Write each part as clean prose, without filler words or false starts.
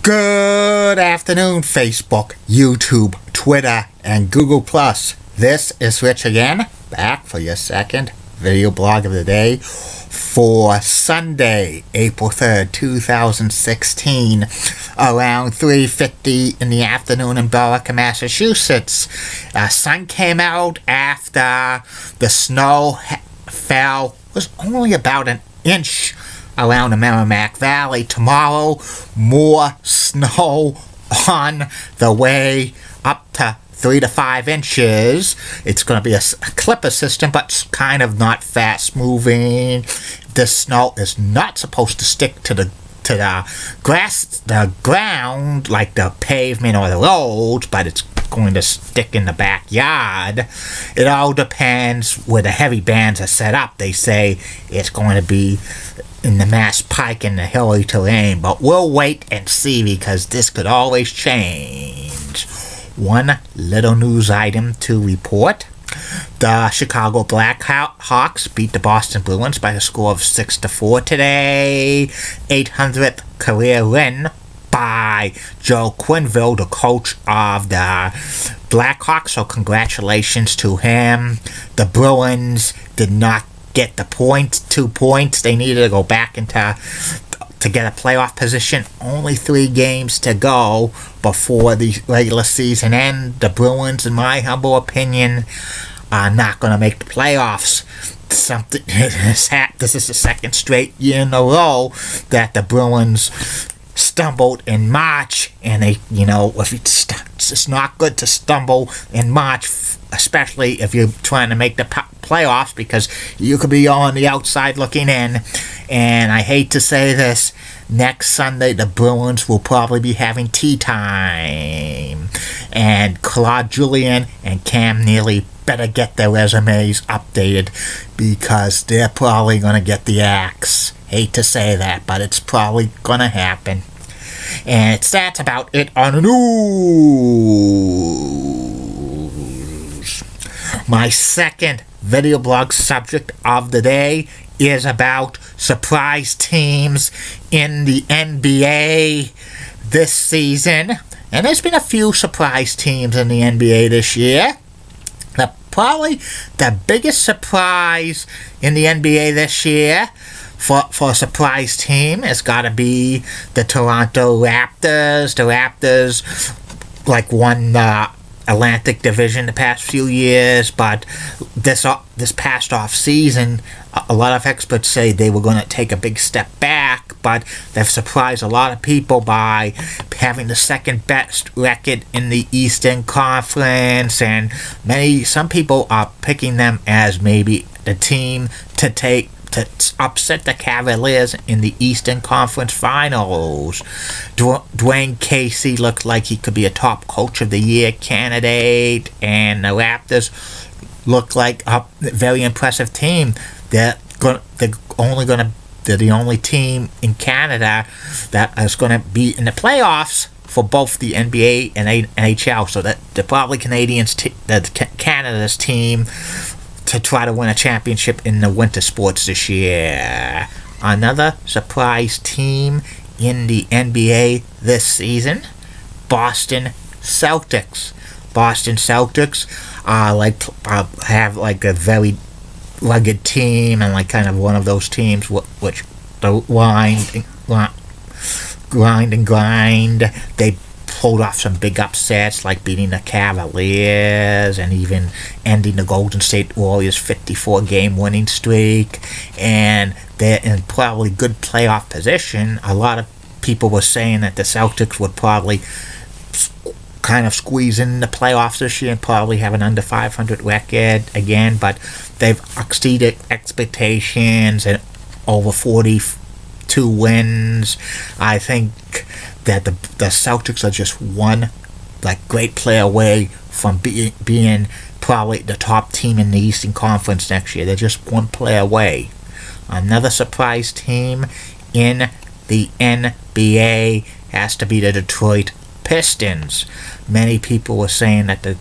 Good afternoon, Facebook, YouTube, Twitter, and Google+. This is Rich again, back for your second video blog of the day for Sunday, April 3rd, 2016, around 3:50 in the afternoon in Berwick, Massachusetts. Sun came out after the snow fell, was only about an inch around the Merrimack Valley. Tomorrow, more snow on the way up to 3 to 5 inches. It's going to be a clipper system, but kind of not fast moving. This snow is not supposed to stick to the ground, like the pavement or the roads, but it's going to stick in the backyard. It all depends where the heavy bands are set up. They say it's going to be in the Mass Pike and the hilly terrain, but we'll wait and see because this could always change. One little news item to report. The Chicago Blackhawks beat the Boston Bruins by a score of 6-4 today. 800th career win by Joe Quenneville, the coach of the Blackhawks, so congratulations to him. The Bruins did not get the points, 2 points. They needed to go back to get a playoff position. Only 3 games to go before the regular season end. The Bruins, in my humble opinion, are not going to make the playoffs. This is the second straight year in a row that the Bruins stumbled in March, and they, it's not good to stumble in March, especially if you're trying to make the playoffs, because you could be on the outside looking in. And I hate to say this, next Sunday the Bruins will probably be having tea time, and Claude Julien and Cam Neely better get their resumes updated, because they're probably going to get the axe. Hate to say that, but it's probably going to happen. And that's about it on the news. My second video blog subject of the day is about surprise teams in the NBA this season. And there's been a few surprise teams in the NBA this year. Probably the biggest surprise in the NBA this year for a surprise team has got to be the Toronto Raptors. The Raptors won the Atlantic Division the past few years, but this past off season, a lot of experts say they were going to take a big step back, but they've surprised a lot of people by having the second best record in the Eastern Conference, and some people are picking them as maybe the team to upset the Cavaliers in the Eastern Conference Finals. Dwayne Casey looked like he could be a top Coach of the Year candidate, and the Raptors look like a very impressive team. They're the only team in Canada that is going to be in the playoffs for both the NBA and NHL, so that they're probably Canada's team to try to win a championship in the winter sports this year. Another surprise team in the NBA this season, Boston Celtics. Boston Celtics have a very rugged team, and kind of one of those teams which the grind and grind. They pulled off some big upsets, like beating the Cavaliers and even ending the Golden State Warriors' 54-game winning streak. And they're in probably good playoff position. A lot of people were saying that the Celtics would probably kind of squeeze in the playoffs this year and probably have an under 500 record again, but they've exceeded expectations and over 42 wins. I think that the Celtics are just one great player away from being probably the top team in the Eastern Conference next year. They're just one player away. Another surprise team in the NBA has to be the Detroit Pistons. Many people were saying that the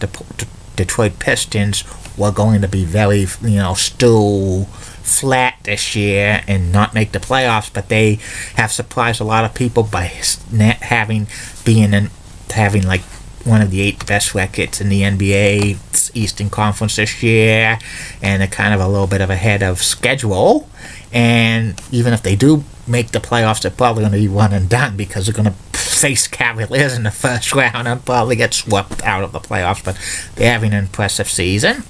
Detroit Pistons were going to be very, still flat this year and not make the playoffs, but they have surprised a lot of people by having like one of the 8 best records in the NBA Eastern Conference this year, and they're kind of a little bit of ahead of schedule. And even if they do make the playoffs, they're probably going to be one and done because they're going to face Cavaliers in the first round and probably get swept out of the playoffs. But they're having an impressive season.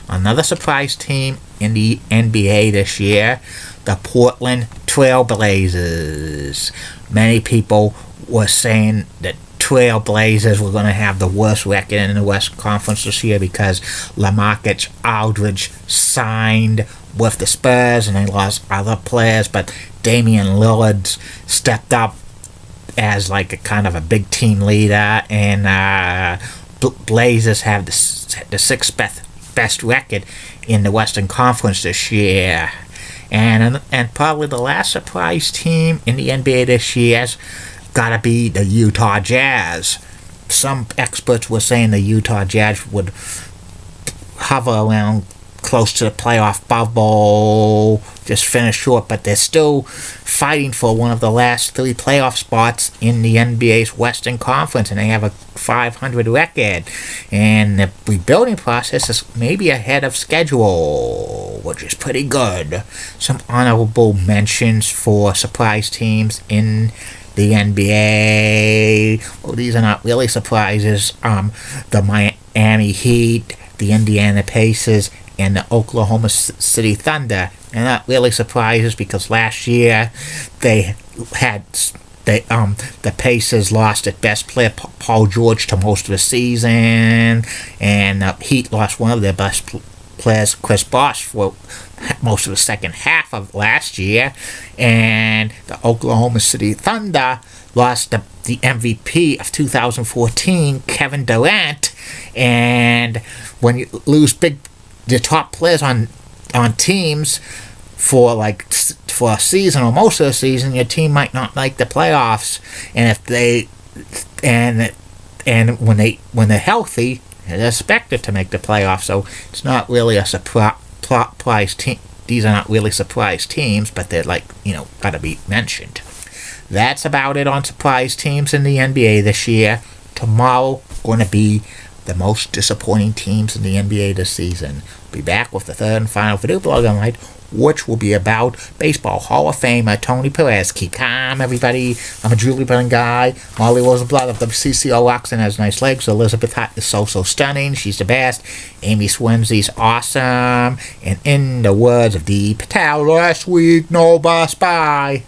Another surprise team in the NBA this year, the Portland Trail Blazers. Many people were saying that Trail Blazers were going to have the worst record in the West Conference this year because LaMarcus Aldridge signed with the Spurs and they lost other players, but Damian Lillard stepped up as like a kind of a big team leader, and Blazers have the 6th best record in the Western Conference this year. And probably the last surprise team in the NBA this year's gotta be the Utah Jazz. Some experts were saying the Utah Jazz would hover around close to the playoff bubble, just finish short, but they're still fighting for one of the last 3 playoff spots in the NBA's Western Conference, and they have a 500 record. And the rebuilding process is maybe ahead of schedule, which is pretty good. Some honorable mentions for surprise teams in the NBA. Well, these are not really surprises. The Miami Heat, the Indiana Pacers, and the Oklahoma City Thunder. They're not really surprises because last year the Pacers lost their best player, Paul George, to most of the season, and the Heat lost one of their best players, Chris Bosh, for most of the second half of last year, and the Oklahoma City Thunder lost the MVP of 2014, Kevin Durant. And when you lose the top players on teams for a season or most of the season, your team might not make the playoffs. And if they and when they're healthy, they're expected to make the playoffs. So it's not really a surprise team. These are not really surprise teams, but they're gotta be mentioned. That's about it on surprise teams in the NBA this year. Tomorrow going to be the most disappointing teams in the NBA this season. We'll be back with the 3rd and final video blog on night, which will be about Baseball Hall of Famer Tony Perez. Keep calm, everybody. I'm a Julie Brennan guy. Molly Rosenblatt of WCCO Oxen has nice legs. Elizabeth Hutt is so stunning. She's the best. Amy Swinsy's awesome. And in the words of Dee Patel last week, no bus. Bye.